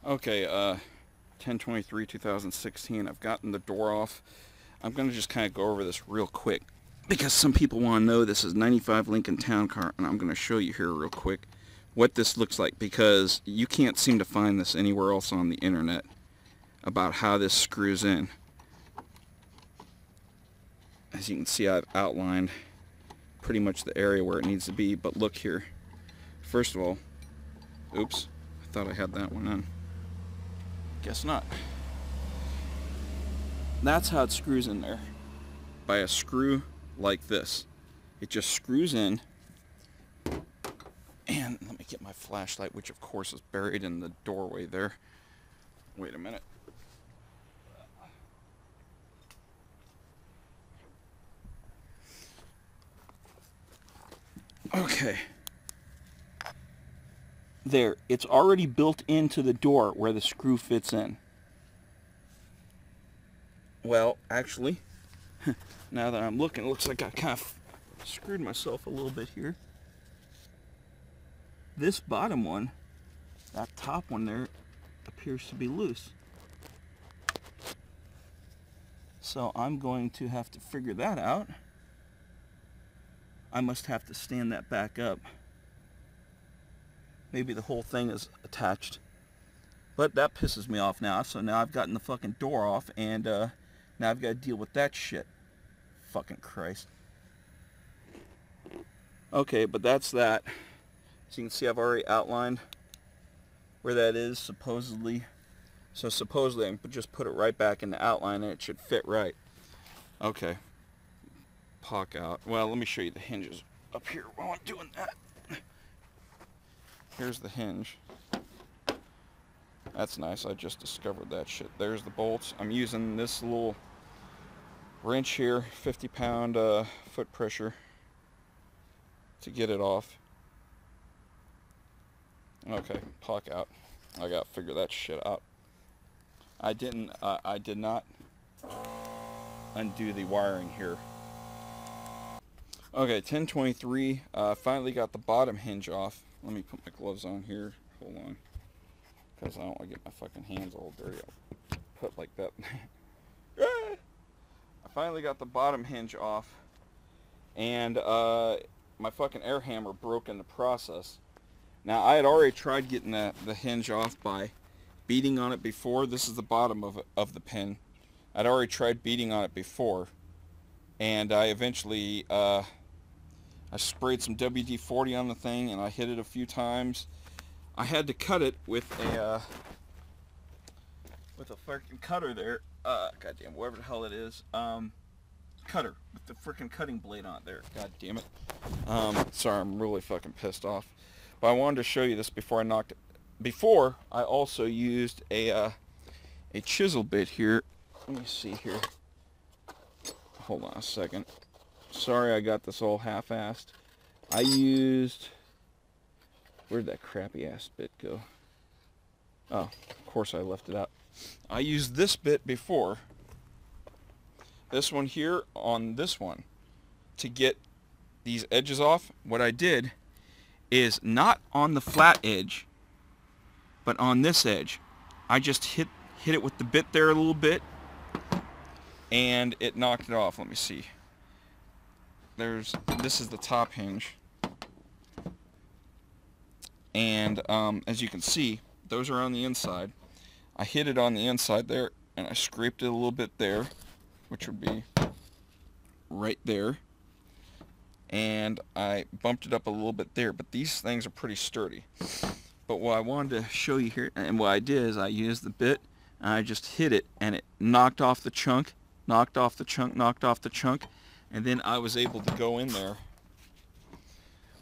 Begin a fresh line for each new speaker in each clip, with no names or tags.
Okay, 10/23/2016. I've gotten the door off. I'm going to just kind of go over this real quick because some people want to know. This is 95 Lincoln Towncar, and I'm going to show you here real quick what this looks like, because you can't seem to find this anywhere else on the internet about how this screws in. As you can see, I've outlined pretty much the area where it needs to be, but look here. First of all, oops, I thought I had that one on. Guess not. That's how it screws in there. By a screw like this. It just screws in. And let me get my flashlight, which of course is buried in the doorway there. Wait a minute. Okay. There, it's already built into the door where the screw fits in. Well, actually, now that I'm looking, it looks like I kind of screwed myself a little bit here. This bottom one, that top one there, appears to be loose. So I'm going to have to figure that out. I must have to stand that back up. Maybe the whole thing is attached. But that pisses me off now. So now I've gotten the fucking door off, and now I've got to deal with that shit. Fucking Christ. Okay, but that's that. As you can see, I've already outlined where that is, supposedly. So supposedly I can just put it right back in the outline and it should fit right. Okay. Pop out. Well, let me show you the hinges up here while I'm doing that. Here's the hinge. That's nice. I just discovered that shit. There's the bolts. I'm using this little wrench here, 50-pound foot pressure, to get it off. Okay, pop out. I gotta figure that shit out. I did not undo the wiring here. Okay, 10/23. Finally got the bottom hinge off. Let me put my gloves on here. Hold on, because I don't want to get my fucking hands all dirty. I'll put like that. I finally got the bottom hinge off, and my fucking air hammer broke in the process. Now, I had already tried getting the hinge off by beating on it before. This is the bottom of the pin. I'd already tried beating on it before, and I eventually I sprayed some WD-40 on the thing, and I hit it a few times. I had to cut it with a freaking cutter there. Goddamn, whatever the hell it is. Cutter with the freaking cutting blade on it there. God damn it. Sorry, I'm really fucking pissed off. But I wanted to show you this before I knocked it. Before, I also used a chisel bit here. Let me see here. Hold on a second. Sorry, I got this all half-assed. I used... Where'd that crappy ass bit go? Oh, of course I left it out. I used this bit before. This one here on this one. To get these edges off, what I did is not on the flat edge, but on this edge. I just hit it with the bit there a little bit, and it knocked it off. Let me see. This is the top hinge, and as you can see, those are on the inside. I hit it on the inside there, and I scraped it a little bit there, which would be right there, and I bumped it up a little bit there. But these things are pretty sturdy. But what I wanted to show you here, and what I did is I used the bit, and I just hit it, and it knocked off the chunk, knocked off the chunk, knocked off the chunk. And then I was able to go in there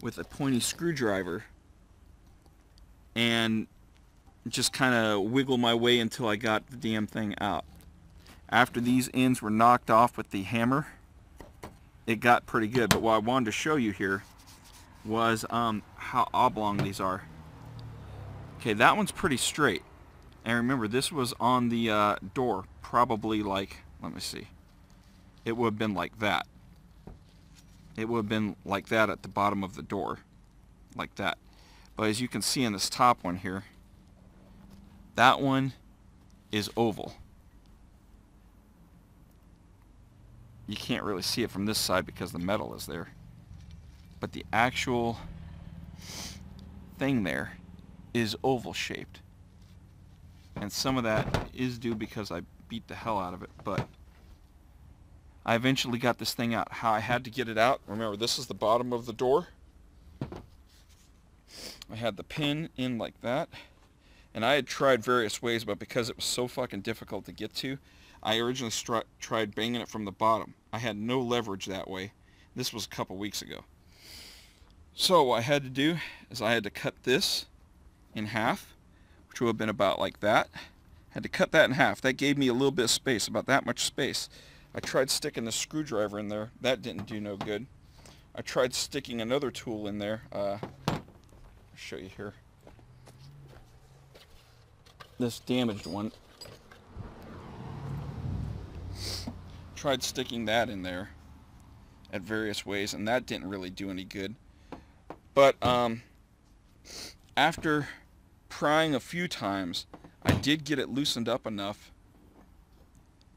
with a pointy screwdriver and just kind of wiggle my way until I got the damn thing out. After these ends were knocked off with the hammer, it got pretty good. But what I wanted to show you here was how oblong these are. Okay, that one's pretty straight. And remember, this was on the door, probably like, let me see. It would have been like that. It would have been like that at the bottom of the door. Like that. But as you can see in this top one here, That one is oval. You can't really see it from this side because the metal is there. But the actual thing there is oval shaped. And some of that is due because I beat the hell out of it, but I eventually got this thing out. How I had to get it out, remember this is the bottom of the door. I had the pin in like that, and I had tried various ways, but because it was so fucking difficult to get to, I originally tried banging it from the bottom. I had no leverage that way. This was a couple weeks ago. So what I had to do is I had to cut this in half, which would have been about like that. I had to cut that in half. That gave me a little bit of space, about that much space. I tried sticking the screwdriver in there. That didn't do no good. I tried sticking another tool in there. I'll show you here. This damaged one. Tried sticking that in there at various ways, and that didn't really do any good. But after prying a few times, I did get it loosened up enough.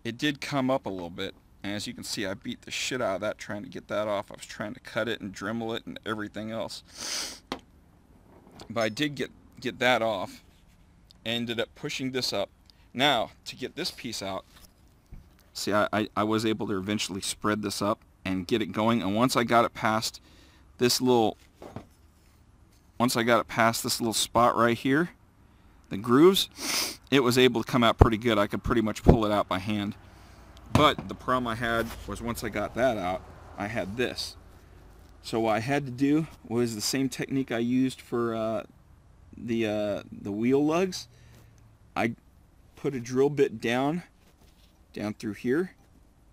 It did come up a little bit, and as you can see, I beat the shit out of that trying to get that off. I was trying to cut it and Dremel it and everything else. But I did get that off. Ended up pushing this up. Now, to get this piece out, see, I was able to eventually spread this up and get it going, and once I got it past this little spot right here, the grooves, it was able to come out pretty good. I could pretty much pull it out by hand. But the problem I had was once I got that out, I had this. So what I had to do was the same technique I used for the wheel lugs. I put a drill bit down through here,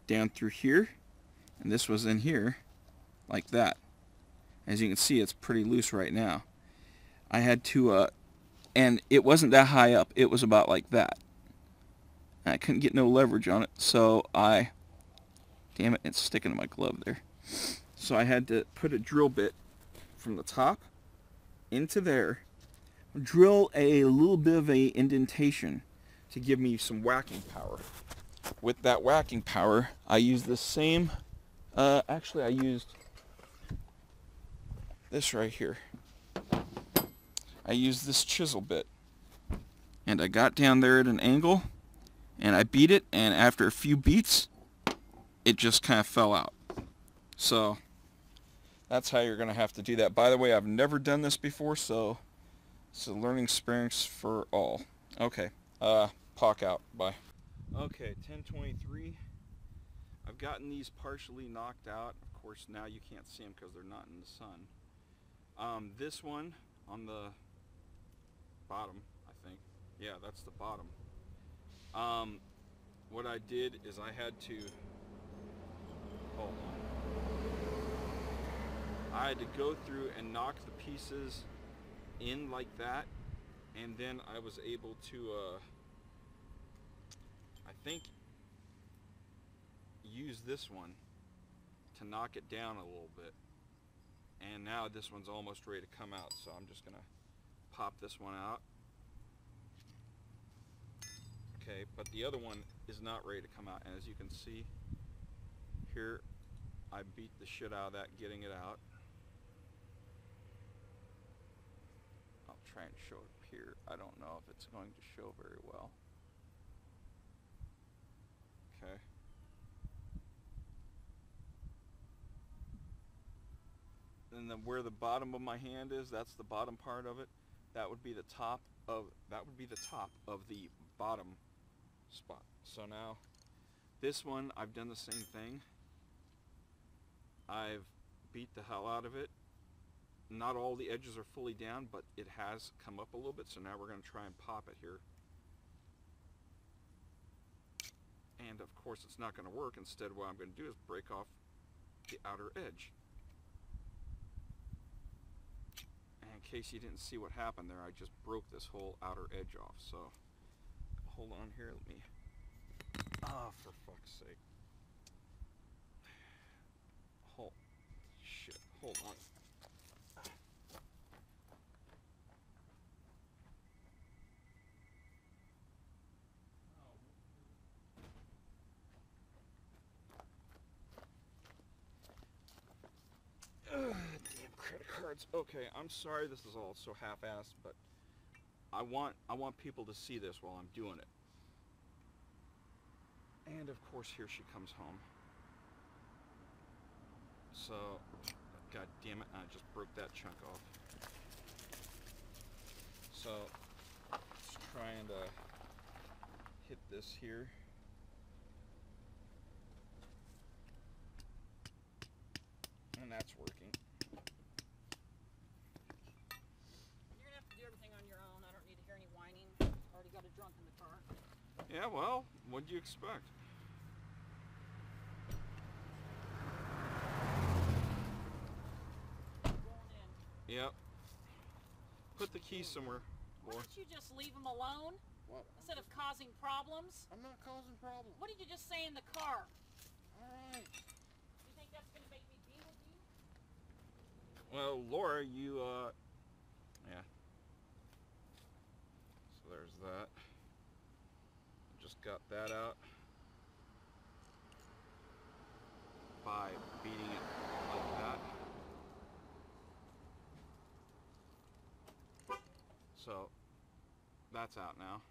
and this was in here like that. As you can see, it's pretty loose right now. I had to and it wasn't that high up, it was about like that. And I couldn't get no leverage on it, so damn it, it's sticking to my glove there. So I had to put a drill bit from the top into there, drill a little bit of a indentation to give me some whacking power. With that whacking power, I used the same, actually I used this right here. I used this chisel bit, and I got down there at an angle, and I beat it, and after a few beats, it just kind of fell out. So that's how you're going to have to do that. By the way, I've never done this before, so it's a learning experience for all. Okay, POC out. Bye. Okay, 10:23. I've gotten these partially knocked out. Of course, now you can't see them because they're not in the sun. This one on the bottom, I think. Yeah, that's the bottom. What I did is I had to, hold on. I had to go through and knock the pieces in like that, and then I was able to, I think, use this one to knock it down a little bit. And now this one's almost ready to come out, so I'm just gonna pop this one out. Okay, but the other one is not ready to come out, and as you can see here, I beat the shit out of that getting it out. I'll try and show it up here. I don't know if it's going to show very well. Okay. And then where the bottom of my hand is, that's the bottom part of it. That would be the top of the bottom spot. So now this one, I've done the same thing. I've beat the hell out of it. Not all the edges are fully down, but it has come up a little bit, so now we're going to try and pop it here. And of course it's not going to work. Instead, what I'm going to do is break off the outer edge. And in case you didn't see what happened there, I just broke this whole outer edge off. So hold on here, let me, for fuck's sake. Hold on. cards. Okay, I'm sorry this is all so half-assed, but I want people to see this while I'm doing it. And of course, here she comes home. So, god damn it, I just broke that chunk off. So, just trying to hit this here. And that's working.
You're gonna have to do everything on your own. I don't need to hear any whining. Already got a drunk in the car.
Yeah, well, what'd you expect?
Going in.
Yep. Put the keys somewhere.
Why don't you just leave them alone?
What?
Instead of causing problems?
I'm not causing problems.
What did you just say in the car?
Alright.
You think that's gonna make me be with you?
Well, Laura, you, yeah. So there's that. Just got that out by beating it like that. So that's out now.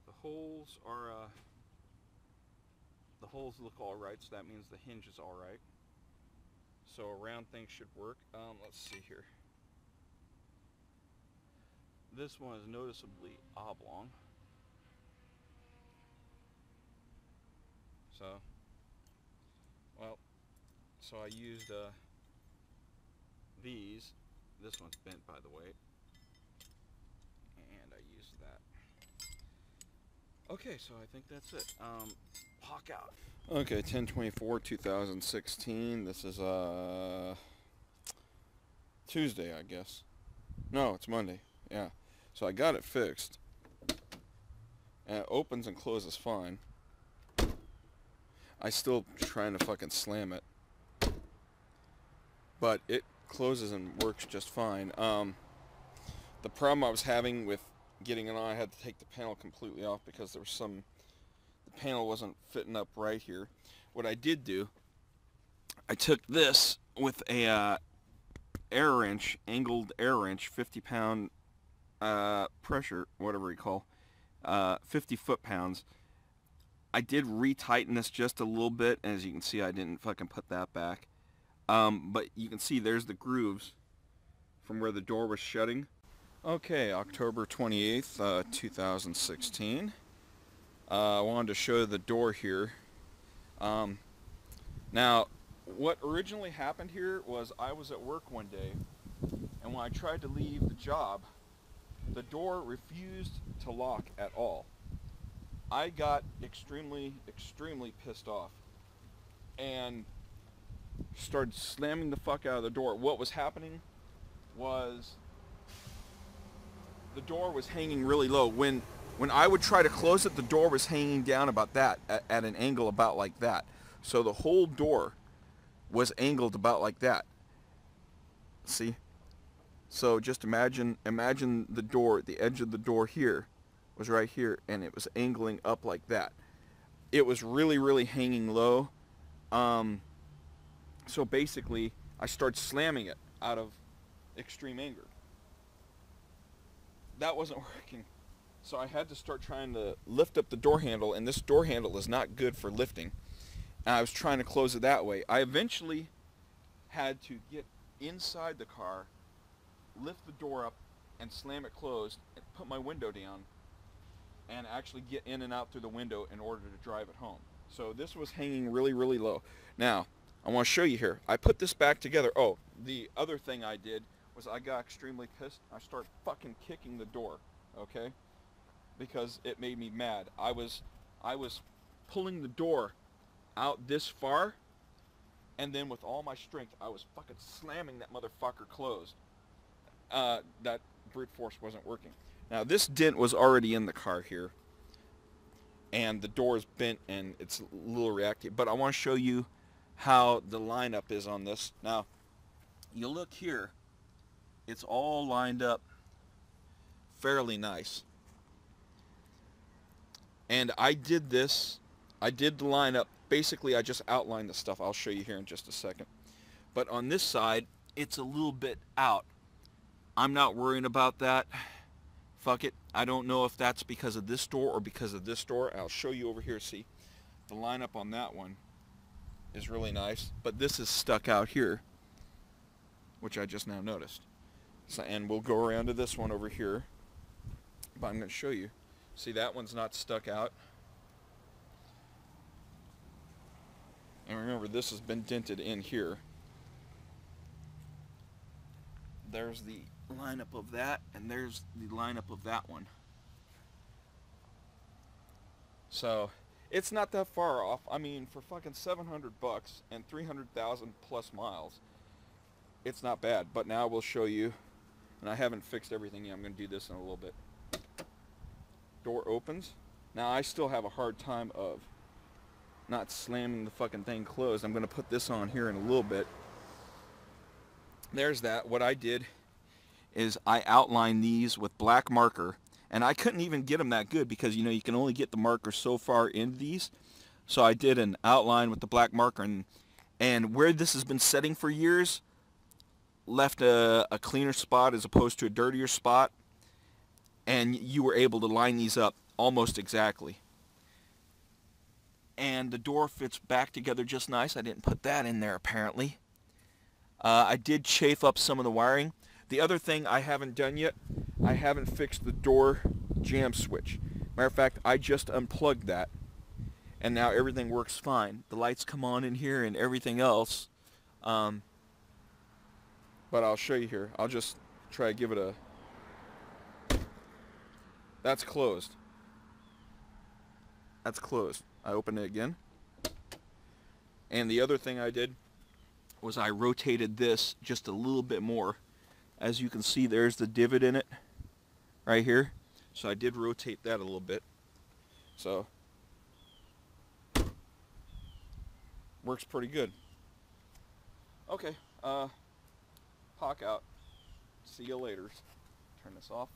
The holes are, the holes look all right, so that means the hinge is all right. So a round thing should work. Let's see here. This one is noticeably oblong. So, well, so I used these. This one's bent, by the way. And I used that. Okay, so I think that's it. Hawk out. Okay, 10/24/2016. This is Tuesday, I guess. No, it's Monday. Yeah. So I got it fixed. And it opens and closes fine. I still trying to fucking slam it. But it closes and works just fine. The problem I was having with getting it on, I had to take the panel completely off because there was the panel wasn't fitting up right here. What I did do, I took this with a air wrench, angled air wrench, 50-pound pressure, whatever you call, 50 foot-pounds. I did retighten this just a little bit, and as you can see, I didn't fucking put that back. But you can see there's the grooves from where the door was shutting. Okay, October 28th, 2016. I wanted to show the door here. Now, what originally happened here was I was at work one day, and when I tried to leave the job, the door refused to lock at all. I got extremely pissed off and started slamming the fuck out of the door. What was happening was the door was hanging really low. When I would try to close it, the door was hanging down about that, at an angle about like that. So the whole door was angled about like that. See? So just imagine the door, the edge of the door here was right here, and it was angling up like that. It was really hanging low. So basically, I started slamming it out of extreme anger. That wasn't working. So I had to start trying to lift up the door handle, and this door handle is not good for lifting. And I was trying to close it that way. I eventually had to get inside the car, lift the door up, and slam it closed, and put my window down, and actually get in and out through the window in order to drive it home. So this was hanging really low. Now, I want to show you here. I put this back together. Oh, the other thing I did was I got extremely pissed. I started fucking kicking the door, okay? Because it made me mad. I was pulling the door out this far, and then with all my strength, I was fucking slamming that motherfucker closed. That brute force wasn't working. Now, this dent was already in the car here, and the door is bent, and it's a little reactive. But I want to show you how the lineup is on this. Now, you look here, it's all lined up fairly nice. And I did the lineup basically I just outlined the stuff. I'll show you here in just a second. But on this side, it's a little bit out. I'm not worrying about that. Fuck it. I don't know if that's because of this door or because of this door. I'll show you over here. See, the lineup on that one is really nice, but this is stuck out here, which I just now noticed. So, and we'll go around to this one over here, but I'm going to show you. See, that one's not stuck out. And remember, this has been dented in here. There's the lineup of that, and there's the lineup of that one. So it's not that far off. I mean, for fucking $700 and 300,000 plus miles, it's not bad. But now we'll show you, and I haven't fixed everything yet. I'm going to do this in a little bit. Door opens. Now I still have a hard time of not slamming the fucking thing closed. I'm going to put this on here in a little bit. There's that. What I did is I outlined these with black marker, and I couldn't even get them that good because, you know, you can only get the marker so far in these. So I did an outline with the black marker, and where this has been setting for years, left a cleaner spot as opposed to a dirtier spot, and you were able to line these up almost exactly. And the door fits back together just nice. I didn't put that in there apparently. I did chafe up some of the wiring. The other thing I haven't done yet, I haven't fixed the door jam switch. Matter of fact, I just unplugged that, and now everything works fine. The lights come on in here and everything else. But I'll show you here. I'll just try to give it a... That's closed. That's closed. I open it again. And the other thing I did was I rotated this just a little bit more. As you can see, there's the divot in it right here. So I did rotate that a little bit. So works pretty good. Okay, Hawk out. See you later. Turn this off.